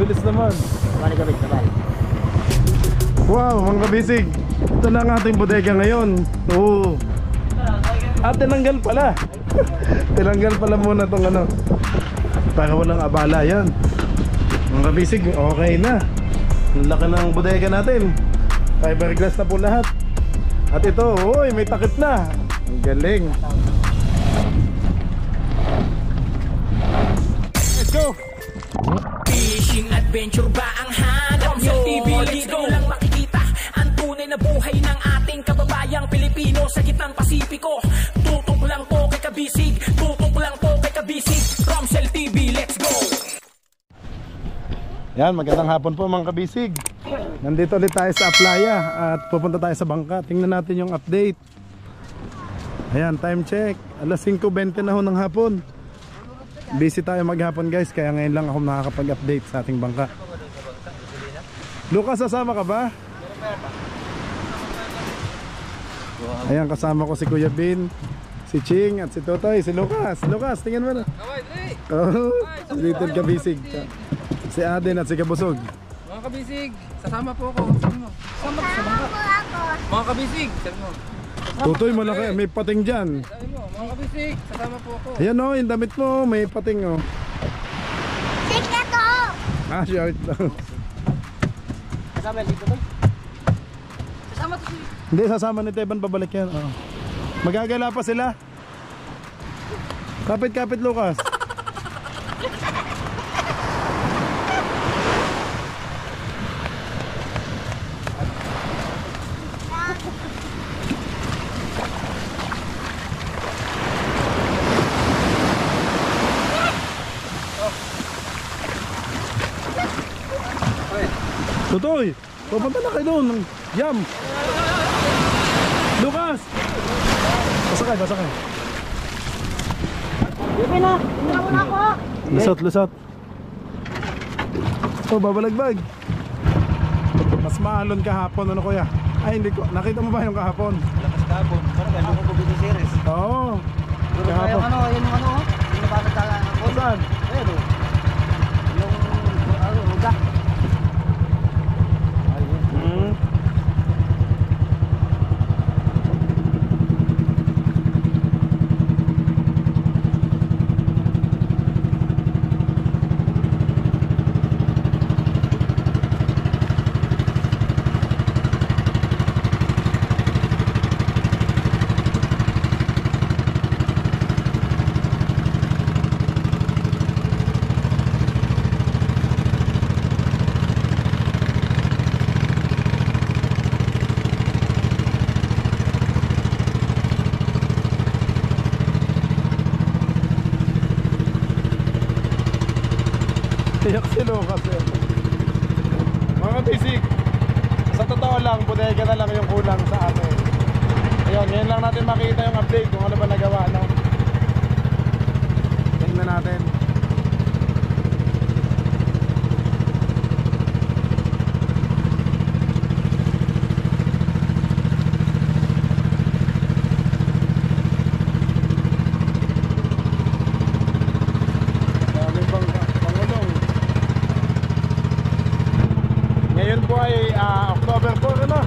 bilis naman. Balik gabit, balik. Wow, mga kabisig. Ito na ang ating bodega ngayon. Oo. Tinanggal pala. Tinanggal pala muna tong ano, para walang abala yan. Mga kabisig, okay na. Ang laki ng bodega natin. Fiberglass na po lahat. At ito, oy, may takip na. Ang galing. Let's go. Fishing adventure ba ang hanap nyo? TV, let's go lang makikita ang tunay na buhay ng ating kababayang Pilipino sa gitnang Pasipiko. Tutok lang po kay Kabisig, tutok lang po kay Kabisig. Romsel TV, let's go. Yan, magandang hapon po mga kabisig. Nandito ulit tayo sa Aplaya at pupunta tayo sa bangka. Tingnan natin yung update. Ayan, time check. Alas 5:20 na ho ng hapon. Busy tayo maghapon guys, kaya ngayon lang ako nakakapag-update sa ating bangka. Lucas, sasama ka ba? Ayan, kasama ko si Kuya Bin, si Ching at si Totoy, si Lucas. Lucas, tingnan mo na. Oh, si Little Kabisig. Si Aden at si Kabusog. Mga kabisig, sasama po ako. Sabi mo. Sasama ko sa bangka. Mga kabisig, sabi mo. Tutoy, malaki, may pating dyan. Sabi mo, mga kabisig, sasama po ako. Ayan o, yung damit mo, may pating o. Sige to! Short lang. Kasama dito ba? Sasama to si... Hindi, sasama ni Teban, pabalik yan. Oh. Magagala pa sila. Kapit-kapit, Lucas. Tutoy, pupunta na kayo doon. Yam. Lucas. Pasakay, pasakay. Bebe na, tingnan mo na ako. Lusot, lusot. Oh, babalagbag. Mas maalon kahapon, ano kuya? Ay, hindi ko. Nakita mo ba yung kahapon? Lakas kahapon, parang gano'n ko bibig series. Oo. Yung Kahapon. ano, yung ano, yung nabatagala ako. Saan? Ayun o. Yung ruga. Tiyak si Lucas eh. Mga bisig, sa totoo lang, bodega na lang yung kulang sa atin. Ayun, ngayon lang natin makita yung update kung ano ba nagawa, no? Tingnan natin. Daming bangka, Pangulong. Ngayon po ay October 4, ano?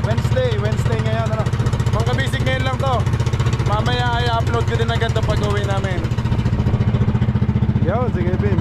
Wednesday ngayon, ano? Mga kabisig, ngayon lang to. Mamaya ay upload ko din agad ang pag-uwi namin. Yo, sige Bin.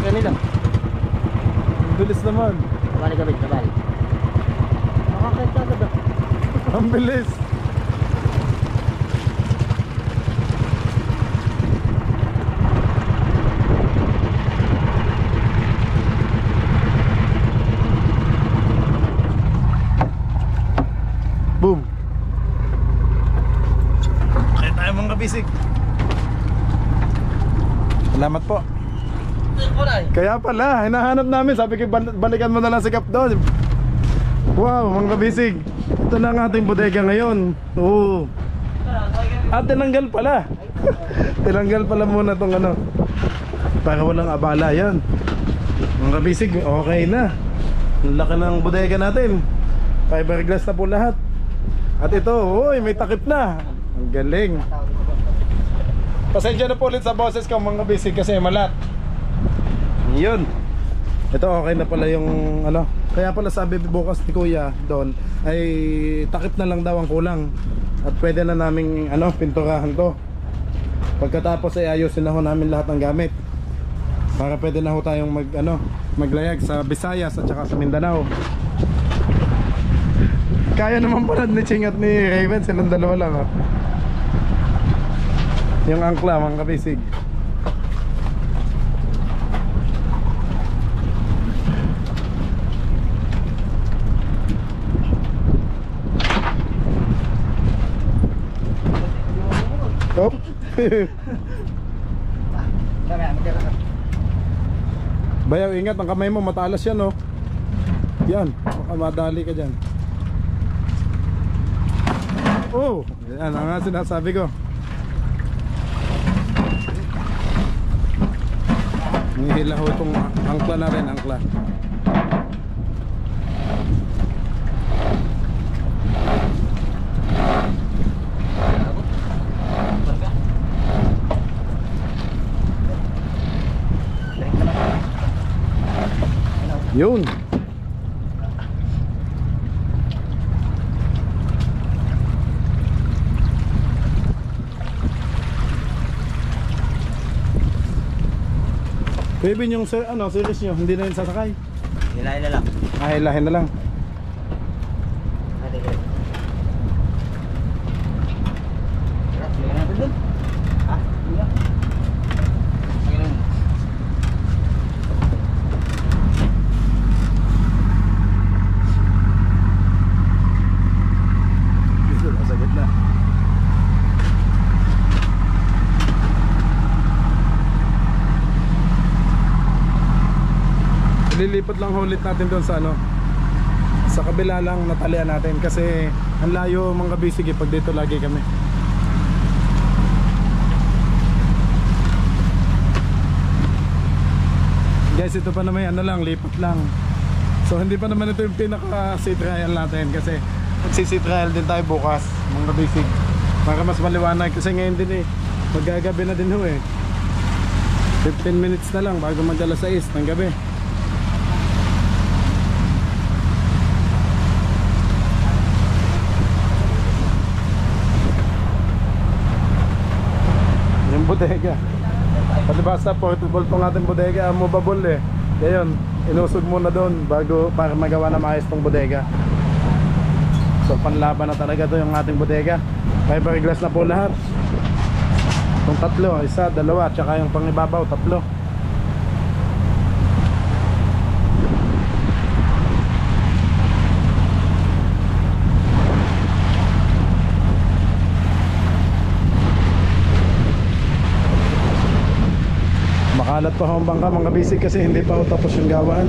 Kanila. Bilis naman. Balik kami, balik. Makakit ka agad. Ang bilis. Boom. Kaya tayo mga kabisig. Salamat po. Kaya pala, hinahanap namin. Sabi ko, balikan mo na lang si Kap doon. Wow, mga kabisig. Ito na ang ating bodega ngayon. Oo. At tinanggal pala. Tinanggal pala muna tong ano, para walang abala yan. Mga kabisig, okay na. Ang laki ng bodega natin. Fiberglass na po lahat. At ito, uy, may takip na. Ang galing. Pasensya na po ulit sa boses ko mga kabisig kasi malat. Yun. Ito okay na pala yung ano. Kaya pala sabi bukas ni Kuya doon ay takip na lang daw ang kulang. At pwede na naming ano, pinturahan to. Pagkatapos ay ayusin na ho namin lahat ng gamit. Para pwede na ho tayong maglayag sa Visayas at saka sa Mindanao. Kaya naman pala ni Ching at ni Raven, silang dalawa lang oh. Yung angkla mga kabisig. Oh. Bayaw, ingat ang kamay mo, matalas yan oh. Yan, baka madali ka dyan. Oh, yan ang nga sinasabi ko. Nihila ho itong angkla na rin, angkla. Yun. Baby, yung series nyo, hindi na rin sasakay? Hilahin na lang. Hilahin na lang. Sa gitna. Lilipat lang ulit natin doon sa sa kabila lang natalian natin kasi ang layo mga kabisig pag dito lagi kami. Guys, ito pa naman lang, lipat lang. So hindi pa naman ito yung pinaka sea trial natin kasi magsi-sea trial din tayo bukas mga kabisig para mas maliwanag kasi ngayon din maggagabi na din ho 15 minutes na lang bago mag alas 6 ng gabi. Yung bodega palibasa portable tong ating bodega, movable kaya yun, inusog muna doon bago para magawa na maayos tong bodega. So panlaban na talaga to yung ating bodega. Fiberglass na po lahat. Itong tatlo, isa, dalawa, tsaka yung pangibabaw, tatlo. Makalat pa ho ang bangka mga bisig kasi hindi pa ho tapos yung gawaan.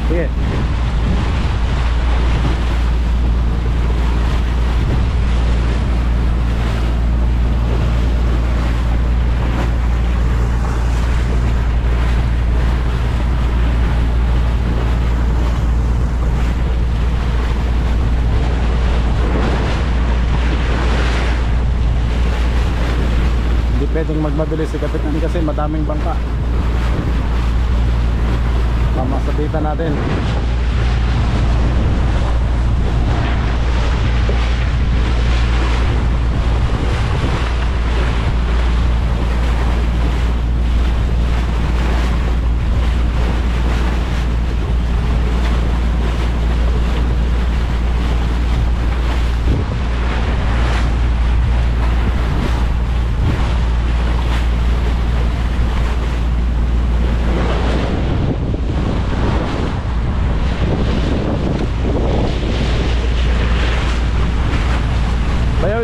Sige. pwedeng magmabilis si Kapitan kasi madaming bangka. Mamasabitan natin.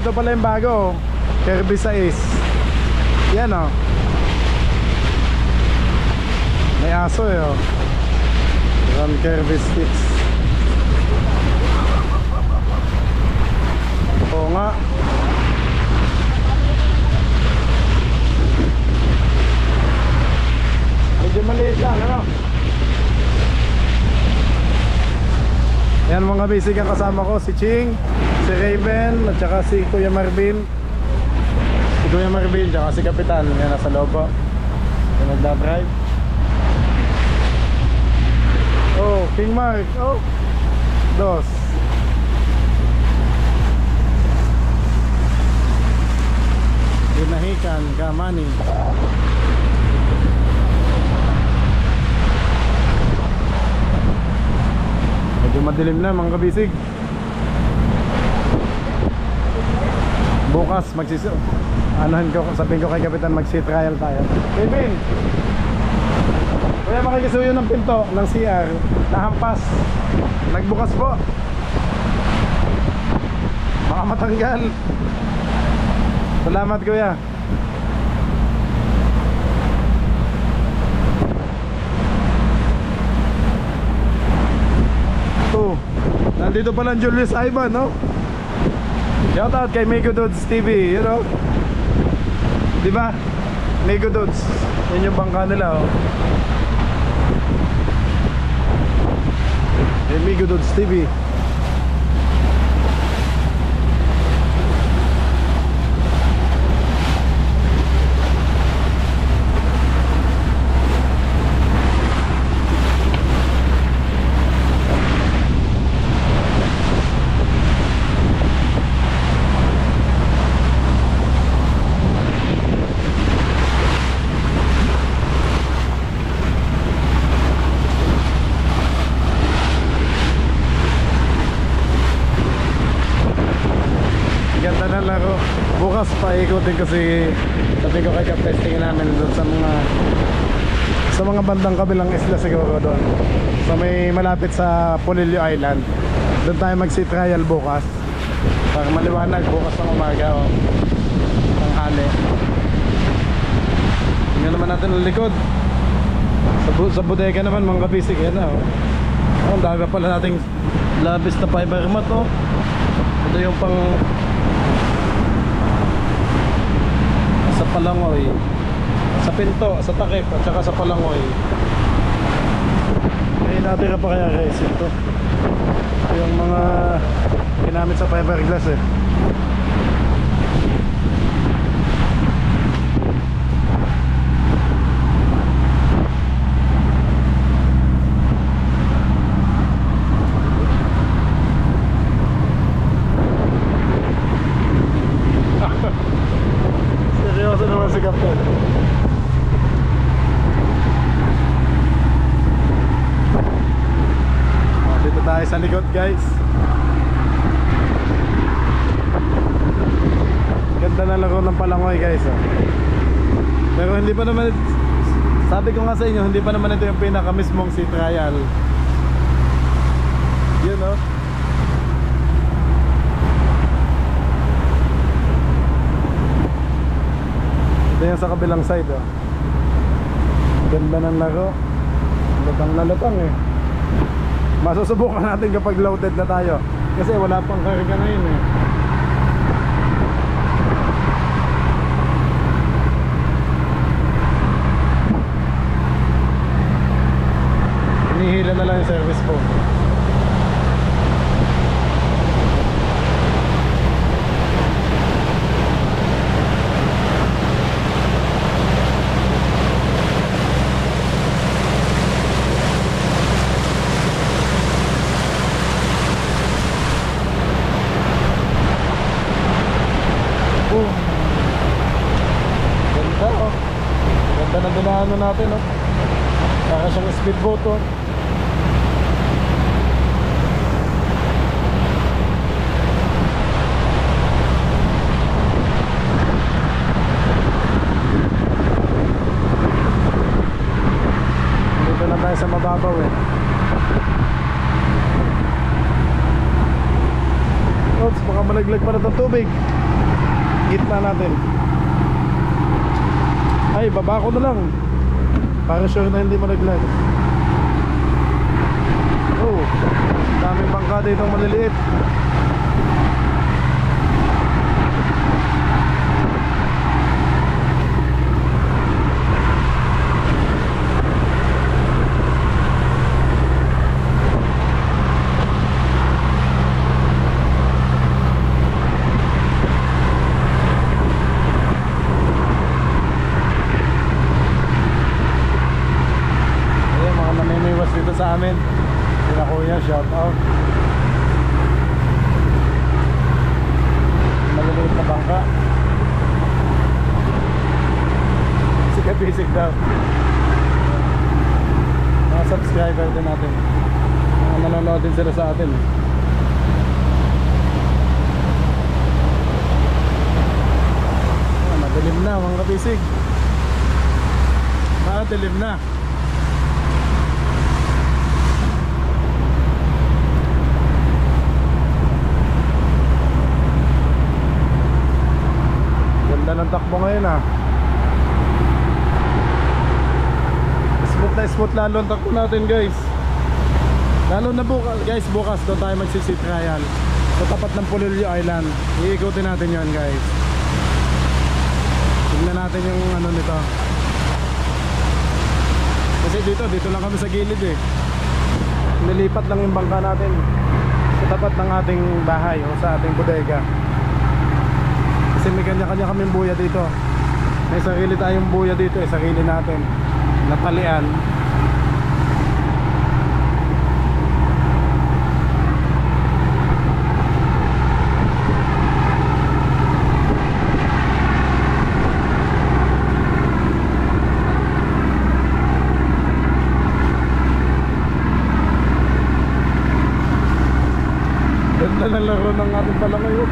Ito pala yung bago, Kirby 6. Yan o. May aso eh o. Yan Kirby 6. Oo nga. Medyo maliit lang ano. Yan mga basic ang kasama ko, si Ching, si Raven, at saka si Kuya Marvin. Si Kuya Marvin, at si Kapitan. Yan, nasa loob po. Yan, nagdadrive. Oh, King Mark. Oh, dos. Ginahikan, Kamani. Medyo madilim na mga kabisig. Bukas sabihin ko kay Kapitan mag-sea trial tayo. Kevin, kaya makikisuyo ng pinto ng CR nahampas. Nagbukas po. Baka matanggal. Salamat kuya. Nandito pala Julius Ivan, no? Shout out kay Mego Dudes TV, you know? Diba? Mego Dudes. Yan yung bangka nila, oh. Kay Mego Dudes TV. Bukas paikutin kasi sabi ko kay Cap-testing namin doon sa mga bandang kabilang isla siguro doon. So may malapit sa Polillo Island. Doon tayo mag-sea trial bukas. Para maliwanag bukas ng umaga o tanghali. Tingnan naman natin ang likod. Sa bodega naman mga kabisig yan na. Ang dami pala nating labis na fiber mat oh. Ito yung pang sa palangoy, sa pinto, sa takip at saka sa palangoy. May natira pa kaya resin to. Ito yung mga ginamit sa fiberglass eh. Seryoso naman si Captain. Dito tayo sa likod guys. Ganda na laro ng palangoy guys oh. Pero hindi pa naman, sabi ko nga sa inyo, hindi pa naman ito yung pinaka mismong sea trial. Yun oh. Ito yung sa kabilang side oh. Ganda ng laro. Lutang na lutang eh. Masusubukan natin kapag loaded na tayo. Kasi wala pang karga ngayon eh. Hinihila na lang yung service phone. ano natin, no? Para siyang speedboat, oh. Dito na tayo sa mababaw, eh. Oops, baka malaglag pa na itong tubig. Gitna natin. Ay, baba ko na lang para sure na hindi malaglag. Oh, daming bangka dito maliliit. Dito sa amin, sila kuya, shout out. Maliliit na bangka. Sikat-isik daw. Mga subscriber din natin, mga nanonood din sila sa atin. Madilim na mga kapisig. Madilim na. Ganda ng takbo ngayon, ah. Smooth na smooth lalo ang takbo natin, guys. Lalo na bukas, guys, bukas doon tayo magsi-sea trial sa tapat ng Polillo Island. Iikutin natin yon, guys. Tingnan natin yung ano nito. Kasi dito lang kami sa gilid, eh. Nilipat lang yung bangka natin sa tapat ng ating bahay o sa ating bodega. Kasi may kanya-kanya kaming buya dito. May sarili tayong buya dito, eh, sarili natin. Natalian. Ganda ng laro ng ating palangayo.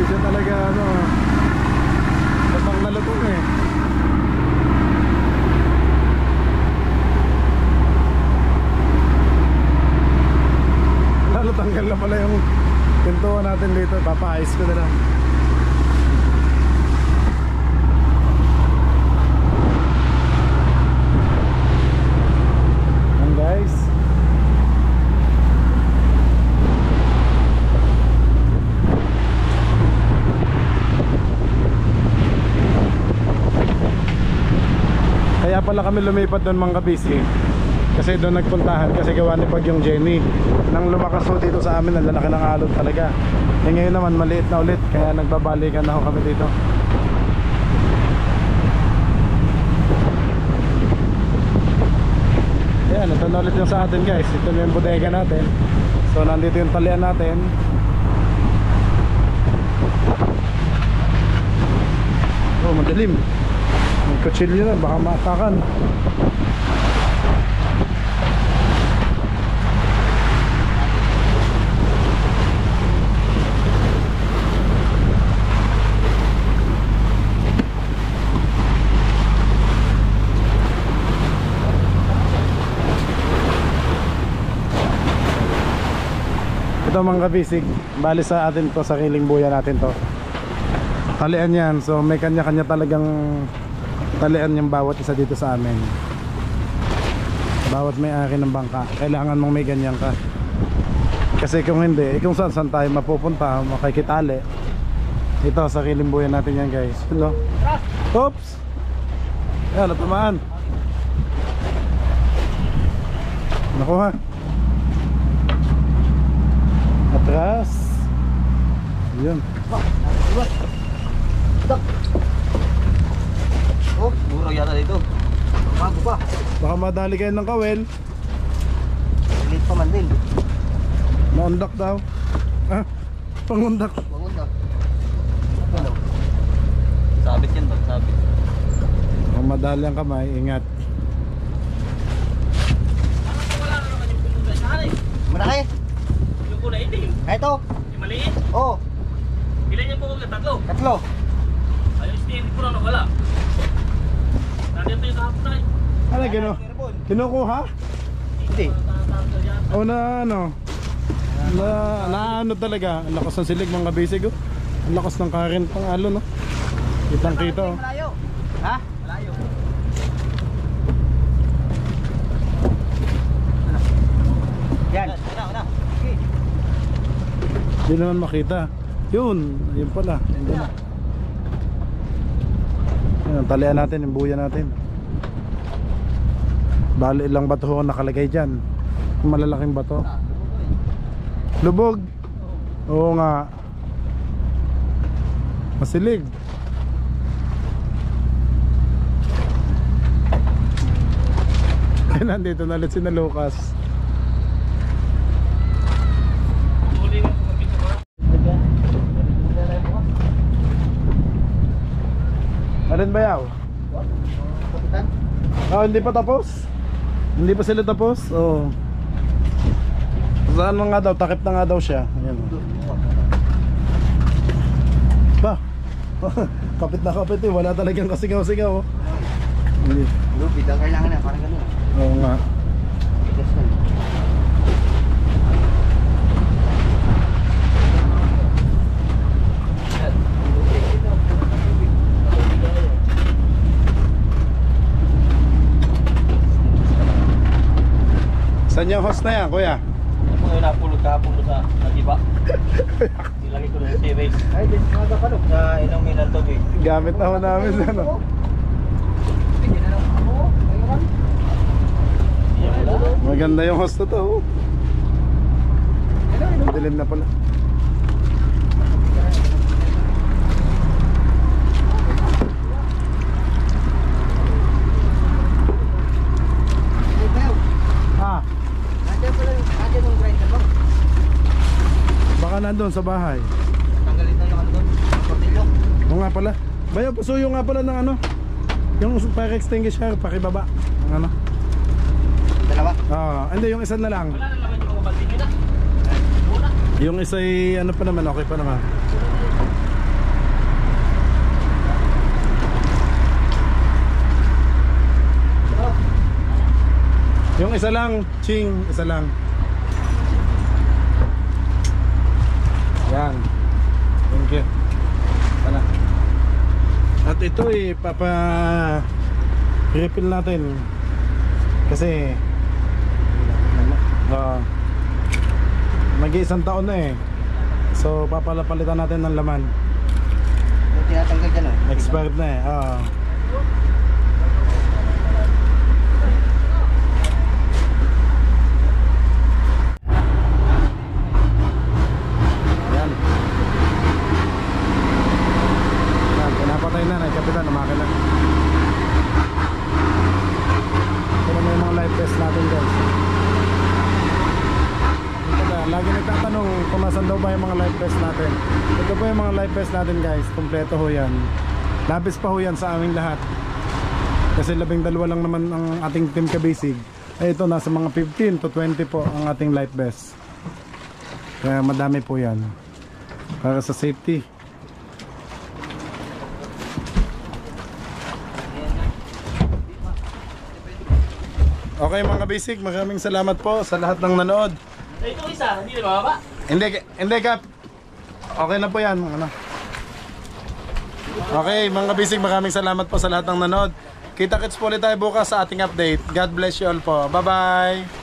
Siya talaga ano, tabang nalutong, eh. Lalo tanggal na pala yung pintuan natin dito. Papaayos ko na lang. Yan, guys. Kaya pala kami lumipat doon, mga kabisi. Kasi doon nagpuntahan, kasi gawa ni Bagyong Jenny. Nang lumakas ho dito sa amin, ang lalaki ng alon talaga. E ngayon naman maliit na ulit, kaya nagbabalikan na ho kami dito. Ayan, ito na ulit yung sa atin, guys. Ito na yung bodega natin. So nandito yung talian natin. Oh, madilim. May kutsilyo na, baka maatakan. Ito, mga kabisig, bali sa atin to, sa kiling buya natin to. Talian yan, so may kanya-kanya talagang talian yung bawat isa dito sa amin. Bawat may-ari ng bangka, kailangan mong may ganyan ka. Kasi kung hindi, kung saan tayo mapupunta, makikitali. Ito, sa kiling buya natin yan, guys. Hello. Oops! Yan, natumaan. Nakuha. Atras. Yun. Oh, mura yata dito. Bago pa. Baka madali kayo ng kawel. Late pa man din. Maundak daw. Ah, pangundak. Maganda. Ano? Sabit yan ba? Sabit. Kung madali ang kamay, ingat. Malaki. Yung kuna itim. Ito. Yung maliit. Oh, Ilan yung buko? Tatlo. tatlo. Ayun, steering ko lang wala. Nandito yung kahapon na eh. Ano, kinukuha? Hindi. O na ano? Na ano talaga? Ang lakas ng silig mga kabisig oh. Ang lakas ng current pang alo no. Kitang kita oh. Malayo. Ha? Malayo. Yan. Una. Okay. Hindi naman makita. Yun pala. Yun na. Yan, talian natin yung buya natin. Bali ilang bato ho nakalagay dyan. Malalaking bato. Lubog. Oo nga. Masilig. Ay, nandito na ulit si na Lucas. Alin ba yaw? Ah, hindi pa tapos? Hindi pa sila tapos? Oo. Saan nga daw? Takip na nga daw siya. Ayan. Ba? Kapit na kapit eh. Wala talagang kasigaw-sigaw. Hindi. Lupit ang kailangan na. Parang ganun. Oo nga. Tigas na. Saan yung host na yan, kuya? Ako yung napulot kahapon sa nagiba. Nilagay ko na sa series. Ay, din mga kapalo. Sa ilang minang tubig. Gamit na ho namin sa ano. Hindi na lang ako. Ayun. Maganda yung host na to. Oh. Dilim na pala. Ah, Nandiyan yung grinder mo. baka nandun sa bahay. Tanggalin na yung ano doon. Portillo. Oo nga pala. Bayo, pasuyo nga pala ng ano. Yung fire extinguisher, pakibaba. Ang ano. Dalawa. Hindi, yung isa na lang. Wala na naman yung mga balting na. Yung isa ay ano pa naman, okay pa naman. Yung isa lang, ching, isa lang. Yan. Thank you. Wala. At ito eh, refill natin. Kasi mag-iisang taon na eh. So papalapalitan natin ng laman. Yung tinatanggal dyan oh. Expired na eh. Yan. Yan, pinapatay na kapitan, umakin na. Ito na may mga live test natin guys. Lagi nagtatanong kung nasan daw ba yung mga live test natin. Ito po yung mga live test natin guys. Kompleto ho yan. Labis pa ho yan sa aming lahat. Kasi 12 lang naman ang ating team kabisig. Ito nasa mga 15 to 20 po ang ating live vest. Kaya madami po yan. Para sa safety. Okay mga basic, maraming salamat po sa lahat ng nanood. Ito isa, hindi na bababa. Hindi Kap. Okay na po yan. Ano? Okay mga basic, maraming salamat po sa lahat ng nanood. Kita-kits po ulit tayo bukas sa ating update. God bless you all po. Bye bye.